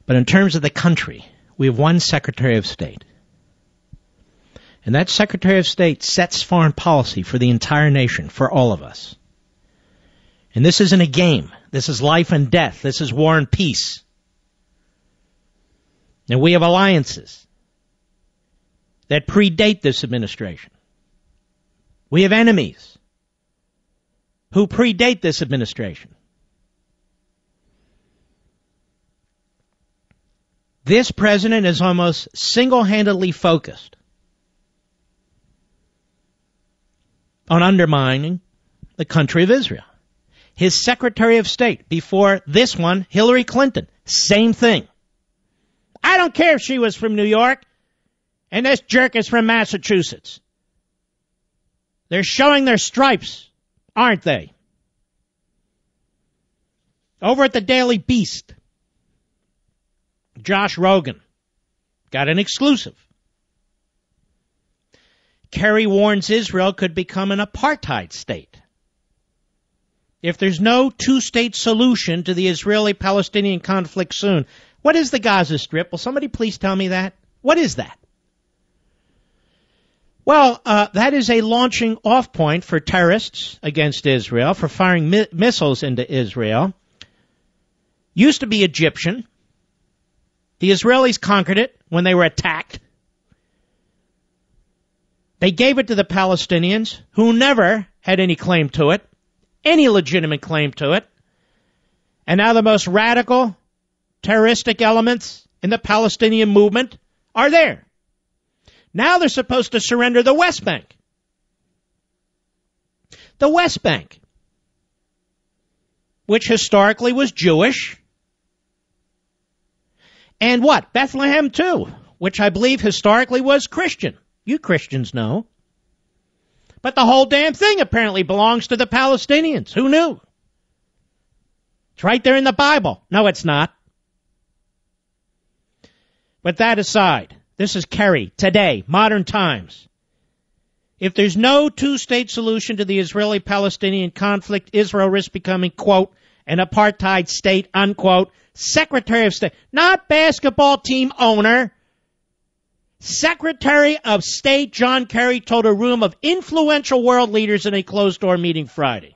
But in terms of the country, we have one Secretary of State. And that Secretary of State sets foreign policy for the entire nation, for all of us. And this isn't a game. This is life and death. This is war and peace. And we have alliances that predate this administration. We have enemies who predate this administration. This president is almost single-handedly focused on undermining the country of Israel. His Secretary of State, before this one, Hillary Clinton, same thing. I don't care if she was from New York and this jerk is from Massachusetts. They're showing their stripes, aren't they? Over at the Daily Beast, Josh Rogan got an exclusive. Kerry warns Israel could become an apartheid state if there's no two-state solution to the Israeli-Palestinian conflict soon. What is the Gaza Strip? Will somebody please tell me that? What is that? Well, that is a launching off point for terrorists against Israel, for firing missiles into Israel. Used to be Egyptian. The Israelis conquered it when they were attacked. They gave it to the Palestinians, who never had any claim to it, any legitimate claim to it. And now the most radical terroristic elements in the Palestinian movement are there. Now they're supposed to surrender the West Bank. The West Bank, which historically was Jewish. And what? Bethlehem too, which I believe historically was Christian. You Christians know. But the whole damn thing apparently belongs to the Palestinians. Who knew? It's right there in the Bible. No, it's not. But that aside, this is Kerry, today, modern times. If there's no two-state solution to the Israeli-Palestinian conflict, Israel risks becoming, quote, an apartheid state, unquote, Secretary of State, not basketball team owner. Secretary of State John Kerry told a room of influential world leaders in a closed-door meeting Friday.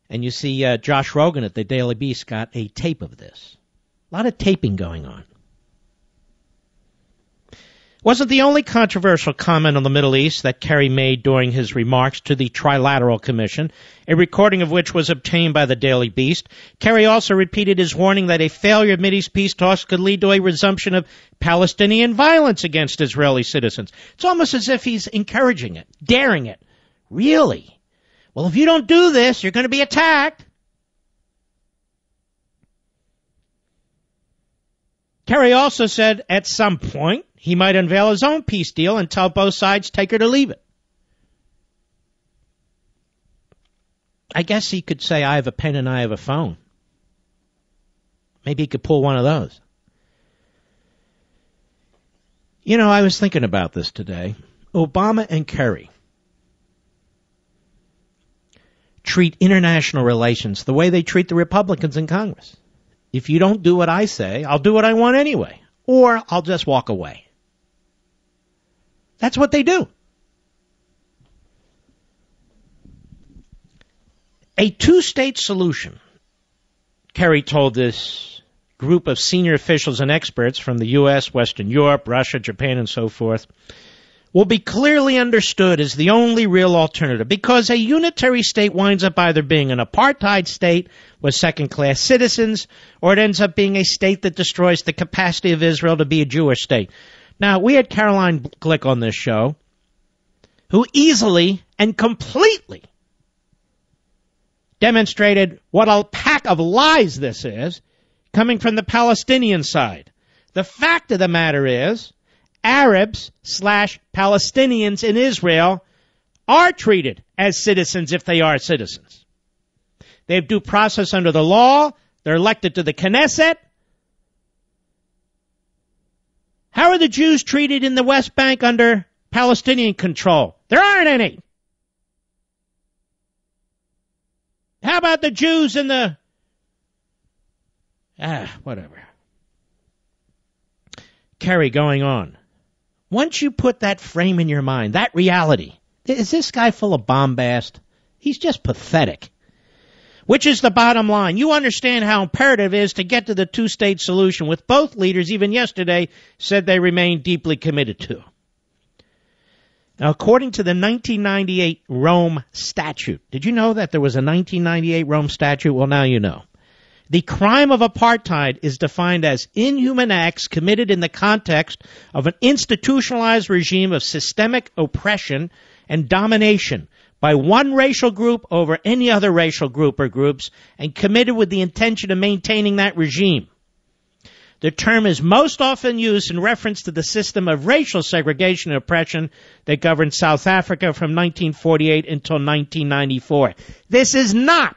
And you see Josh Rogan at the Daily Beast got a tape of this. A lot of taping going on. Wasn't the only controversial comment on the Middle East that Kerry made during his remarks to the Trilateral Commission, a recording of which was obtained by the Daily Beast. Kerry also repeated his warning that a failure of Mideast peace talks could lead to a resumption of Palestinian violence against Israeli citizens. It's almost as if he's encouraging it, daring it. Really? Well, if you don't do this, you're going to be attacked. Kerry also said at some point he might unveil his own peace deal and tell both sides take it or leave it. I guess he could say, I have a pen and I have a phone. Maybe he could pull one of those. You know, I was thinking about this today. Obama and Kerry treat international relations the way they treat the Republicans in Congress. If you don't do what I say, I'll do what I want anyway. Or I'll just walk away. That's what they do. A two-state solution, Kerry told this group of senior officials and experts from the U.S., Western Europe, Russia, Japan, and so forth, will be clearly understood as the only real alternative, because a unitary state winds up either being an apartheid state with second-class citizens, or it ends up being a state that destroys the capacity of Israel to be a Jewish state. Now, we had Caroline Glick on this show, who easily and completely demonstrated what a pack of lies this is, coming from the Palestinian side. The fact of the matter is, Arabs/Palestinians in Israel are treated as citizens if they are citizens. They have due process under the law. They're elected to the Knesset. How are the Jews treated in the West Bank under Palestinian control? There aren't any. How about the Jews in the Whatever. Kerry going on. Once you put that frame in your mind, that reality, is this guy full of bombast? He's just pathetic. Which is the bottom line. You understand how imperative it is to get to the two-state solution, with both leaders, even yesterday, said they remain deeply committed to. Now, according to the 1998 Rome Statute, did you know that there was a 1998 Rome Statute? Well, now you know. The crime of apartheid is defined as inhuman acts committed in the context of an institutionalized regime of systemic oppression and domination by one racial group over any other racial group or groups, and committed with the intention of maintaining that regime. The term is most often used in reference to the system of racial segregation and oppression that governed South Africa from 1948 until 1994. This is not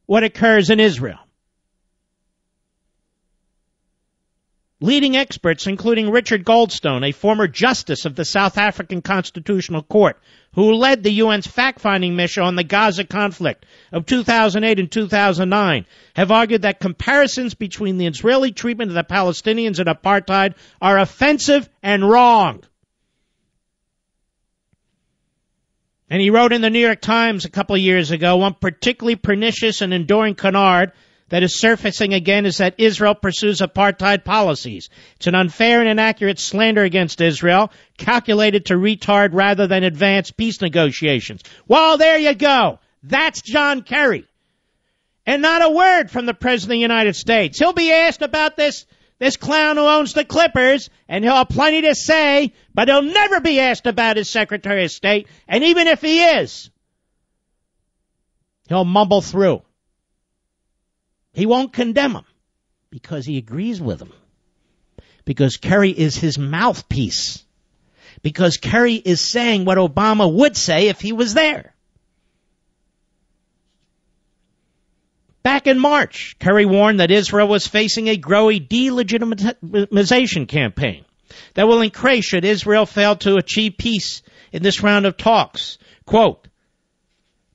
what occurs in Israel. Leading experts, including Richard Goldstone, a former justice of the South African Constitutional Court, who led the UN's fact-finding mission on the Gaza conflict of 2008 and 2009, have argued that comparisons between the Israeli treatment of the Palestinians and apartheid are offensive and wrong. And he wrote in the New York Times a couple of years ago, one particularly pernicious and enduring canard that is surfacing again is that Israel pursues apartheid policies. It's an unfair and inaccurate slander against Israel, calculated to retard rather than advance peace negotiations. Well, there you go. That's John Kerry. And not a word from the President of the United States. He'll be asked about this clown who owns the Clippers, and he'll have plenty to say, but he'll never be asked about his Secretary of State. And even if he is, he'll mumble through. He won't condemn him because he agrees with him. Because Kerry is his mouthpiece. Because Kerry is saying what Obama would say if he was there. Back in March, Kerry warned that Israel was facing a growing delegitimization campaign that will increase should Israel fail to achieve peace in this round of talks. Quote,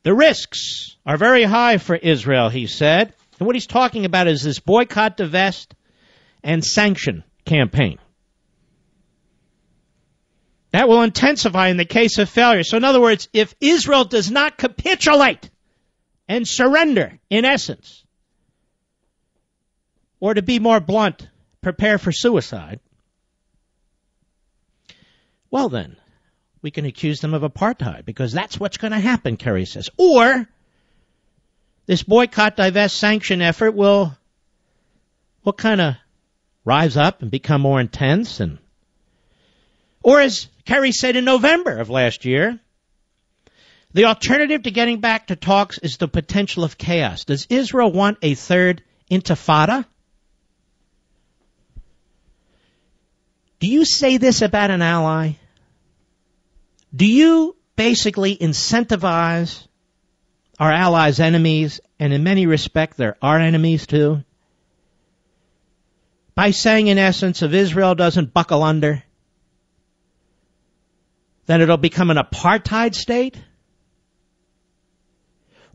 "The risks are very high for Israel," he said. And what he's talking about is this boycott, divest, and sanction campaign. That will intensify in the case of failure. So in other words, if Israel does not capitulate and surrender, in essence, or to be more blunt, prepare for suicide, well then, we can accuse them of apartheid, because that's what's going to happen, Kerry says. Or this boycott, divest, sanction effort will kind of rise up and become more intense. Or as Kerry said in November of last year, the alternative to getting back to talks is the potential of chaos. Does Israel want a third intifada? Do you say this about an ally? Do you basically incentivize our allies' enemies, and in many respects they're our enemies too, by saying in essence, if Israel doesn't buckle under, then it'll become an apartheid state?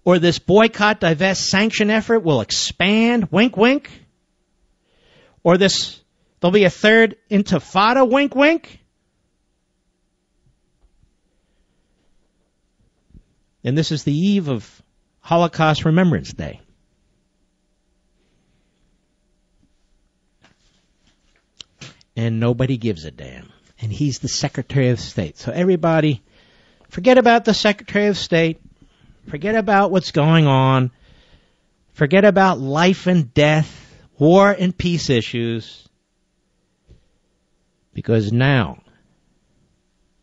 Or this boycott, divest, sanction effort will expand, wink, wink? Or there'll be a third intifada, wink, wink? And this is the eve of Holocaust Remembrance Day. And nobody gives a damn. And he's the Secretary of State. So everybody, forget about the Secretary of State. Forget about what's going on. Forget about life and death, war and peace issues. Because now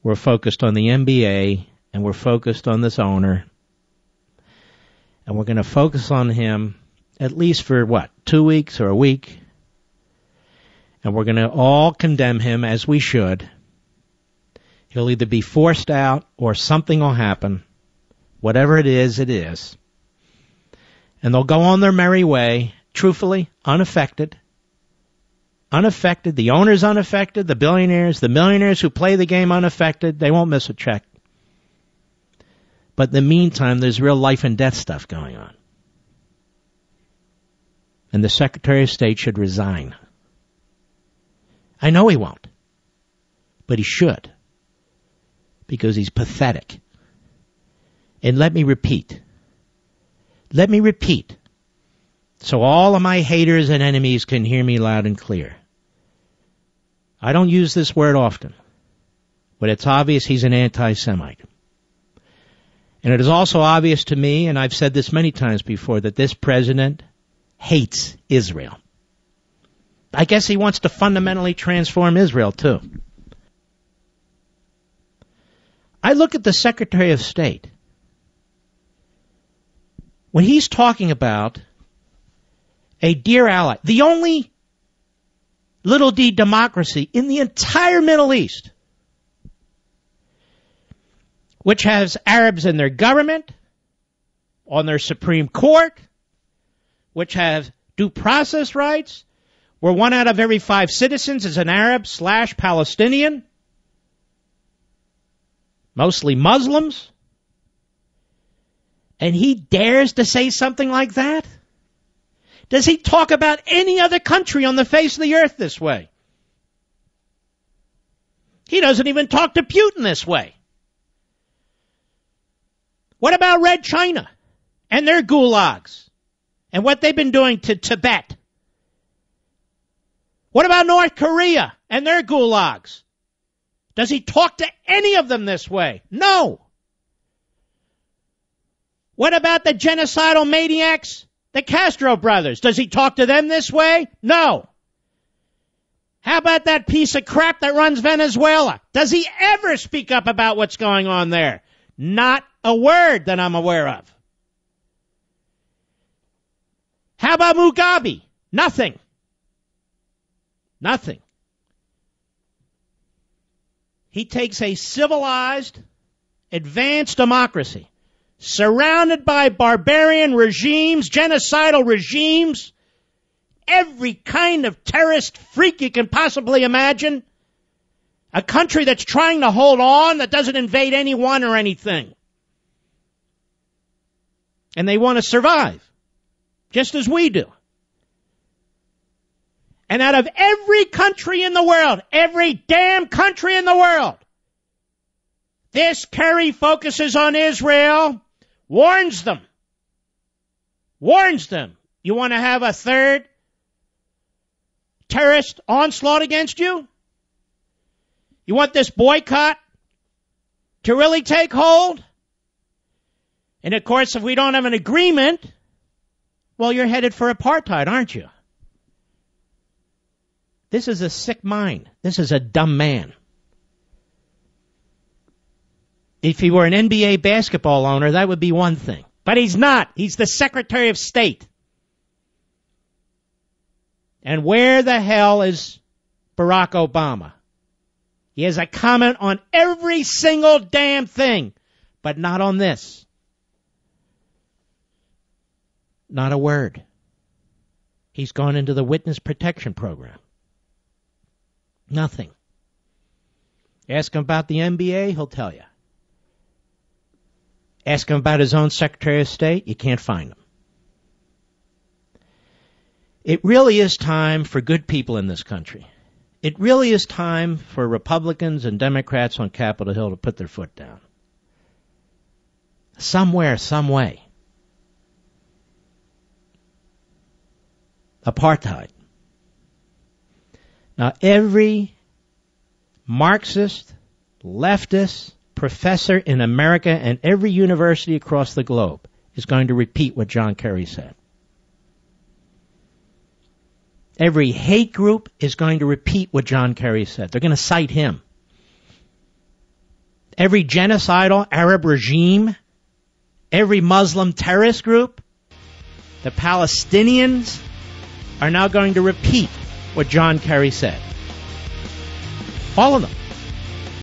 we're focused on the NBA, and we're focused on this owner. And we're going to focus on him at least for, 2 weeks or a week. And we're going to all condemn him, as we should. He'll either be forced out or something will happen. Whatever it is, it is. And they'll go on their merry way, truthfully, unaffected. Unaffected. The owner's unaffected. The millionaires who play the game unaffected. They won't miss a check. But in the meantime, there's real life and death stuff going on. and the Secretary of State should resign. I know he won't, but he should, because he's pathetic. And let me repeat, so all of my haters and enemies can hear me loud and clear. I don't use this word often, but it's obvious he's an anti-Semite. And it is also obvious to me, and I've said this many times before, that this president hates Israel. I guess he wants to fundamentally transform Israel, too. I look at the Secretary of State. When he's talking about a dear ally, the only little d democracy in the entire Middle East, which has Arabs in their government, on their Supreme Court, which have due process rights, where 1 out of every 5 citizens is an Arab/Palestinian, mostly Muslims, and he dares to say something like that? Does he talk about any other country on the face of the earth this way? He doesn't even talk to Putin this way. What about Red China and their gulags and what they've been doing to Tibet? What about North Korea and their gulags? Does he talk to any of them this way? No. What about the genocidal maniacs, the Castro brothers? Does he talk to them this way? No. How about that piece of crap that runs Venezuela? Does he ever speak up about what's going on there? Not a word that I'm aware of. How about Mugabe? Nothing. Nothing. He takes a civilized, advanced democracy, surrounded by barbarian regimes, genocidal regimes, every kind of terrorist freak you can possibly imagine, a country that's trying to hold on, that doesn't invade anyone or anything. And they want to survive, just as we do. And out of every country in the world, every damn country in the world, this Kerry focuses on Israel, warns them. You want to have a third terrorist onslaught against you? You want this boycott to really take hold? And of course, if we don't have an agreement, well, you're headed for apartheid, aren't you? This is a sick mind. This is a dumb man. If he were an NBA basketball owner, that would be one thing. But he's not. He's the Secretary of State. And where the hell is Barack Obama? He has a comment on every single damn thing, but not on this. Not a word. He's gone into the witness protection program. Nothing. Ask him about the NBA, he'll tell you. Ask him about his own Secretary of State, you can't find him. It really is time for good people in this country. It really is time for Republicans and Democrats on Capitol Hill to put their foot down. Somewhere, some way. Apartheid. Now, every Marxist, leftist professor in America and every university across the globe is going to repeat what John Kerry said. Every hate group is going to repeat what John Kerry said. They're going to cite him. Every genocidal Arab regime, every Muslim terrorist group, the Palestinians are now going to repeat what John Kerry said. All of them.